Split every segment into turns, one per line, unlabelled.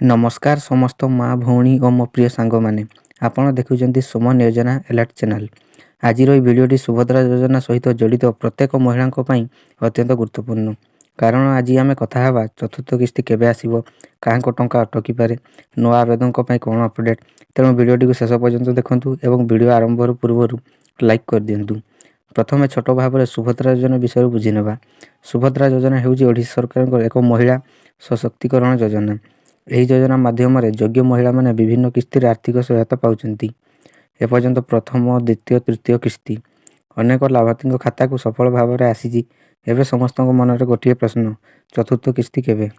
नमस्कार समस्त माँ भौणी और मो प्रिय सांग मैंने आपण देखुं सुमन योजना एलर्ट चैनल। आज भिडियोटी सुभद्रा योजना सहित जड़ित प्रत्येक महिला अत्यंत गुरुत्वपूर्ण कारण आज आम कथा चतुर्थ किस्ती केबे आसीबो, काहाको टंका अटकी पारे, नुआ आवेदन कौन अपडेट। तेणु भिडियोटी को शेष पर्यंत देखूँ और भिडियो आरंभ पूर्व लाइक कर दिंतु। प्रथम छोट भाव में सुभद्रा योजना विषय बुझीने। सुभद्रा योजना हूँ ओडिशा सरकार एक महिला सशक्तिकरण योजना। यही योजना माध्यम योग्य महिला माने विभिन्न किस्ती आर्थिक सहायता पाउछंती। एपर्यंत प्रथम द्वितीय तृतीय किस्ती अनेक लाभार्थी खाता को सफल भाव में आसी। एवं समस्त मन में गोटे प्रश्न, चतुर्थ किस्ती केबे?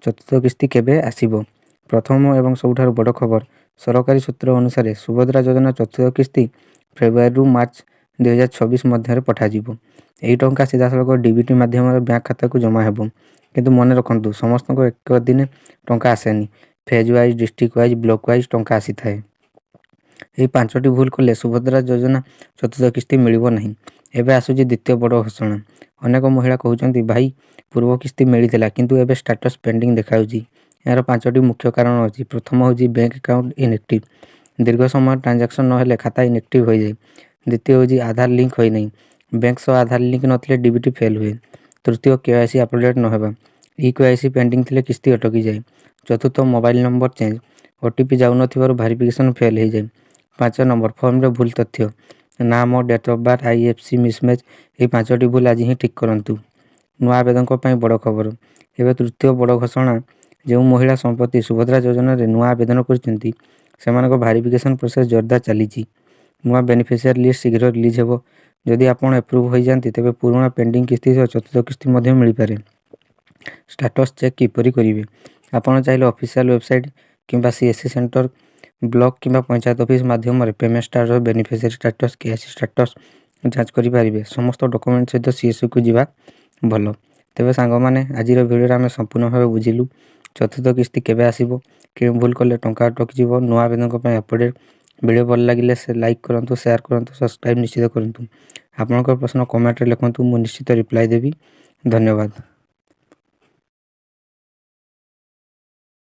चतुर्थ किस्ती केबे आसीबो? प्रथम एवं सबुठारु बड़ खबर, सरकारी सूत्र अनुसार सुभद्रा योजना चतुर्थ किस्ती फेब्रुआरी मार्च 2026 मध्य पठाଯିबो। यही टंका सीधासलख डीबीटी माध्यम बैंक खाता को जमा हेबो। किंतु मन रखु समस्त एक दिन टंका आसेनी, phase wise district wise block wise टंका आसी थाए। यही 5टी भूल कले सुभद्रा योजना चतुर्थ किस्ती मिलिबो नहीं। एबे आसुची द्वितीय बड़ घोषणा। अनेक महिला कहउचंती भाई पूर्व किस्ती मिलिथिला किंतु एबे स्टेटस पेंडिंग देखाउची। यार 5टी मुख्य कारण अछि। प्रथम होची बैंक अकाउंट इनएक्टिव, दीर्घ समय ट्रांजैक्शन न हेले खाता इनएक्टिव हो जाए। द्वितीय होची आधार लिंक होई नहीं, बैंक सह आधार लिंक नथिले डीबीटी फेल हुए। तृतीय केवाईसी अपडेट न हेबा, ई केवाईसी पेंडिंग थिले किस्ती अटकी जाए। चतुर्थ मोबाइल नंबर चेंज, ओटीपी जाउ नथिबारु वेरिफिकेशन फेल हो जाए। 5 नंबर फॉर्म रे भूल तथ्य, नाम date of birth IFC mismatch. ये 5टी भूल आज ही ठीक करंतु। नुआ आवेदन बड़ खबर, एवं तृतीय बड़ घोषणा, जो महिला संपत्ति सुभद्रा योजना रे नुआ आवेदन करछंती सेमानको वेरिफिकेशन प्रोसेस जोरदार चली। नुआ बेनिफिशियरी लिस्ट शीघ्र रिलीज हेबो। जदि आपण अप्रूव हो जाती तेबे पुराना पेंडिंग किस्ती सह चतुर्थ किस्ती मध्य मिल पारे। स्टेटस चेक किपरि करिवे? आपण चाहिए ऑफिशियल वेबसाइट किंबा सीएससी सेंटर, ब्लॉक किंबा पंचायत ऑफिस माध्यम payment status, beneficiary status, KYC status जांच करि पारिबे। समस्त डॉक्यूमेंट सहित सीएससी को जीवा भल। तेबे सांग माने आज भिडियो आम संपूर्ण भाव बुझिलु चतुर्थ किस्ती केबे आसीबो, कि भूल कले टंका अटकी जीवो, नुआ आवेदन अपडेट। वीडियो भल लगिले से लाइक करंतु, शेयर करंतु, सब्सक्राइब निश्चित करंतु। आपनकर प्रश्न कमेंट रे लिखंतु, मु निश्चित रिप्लाई देबी। धन्यवाद।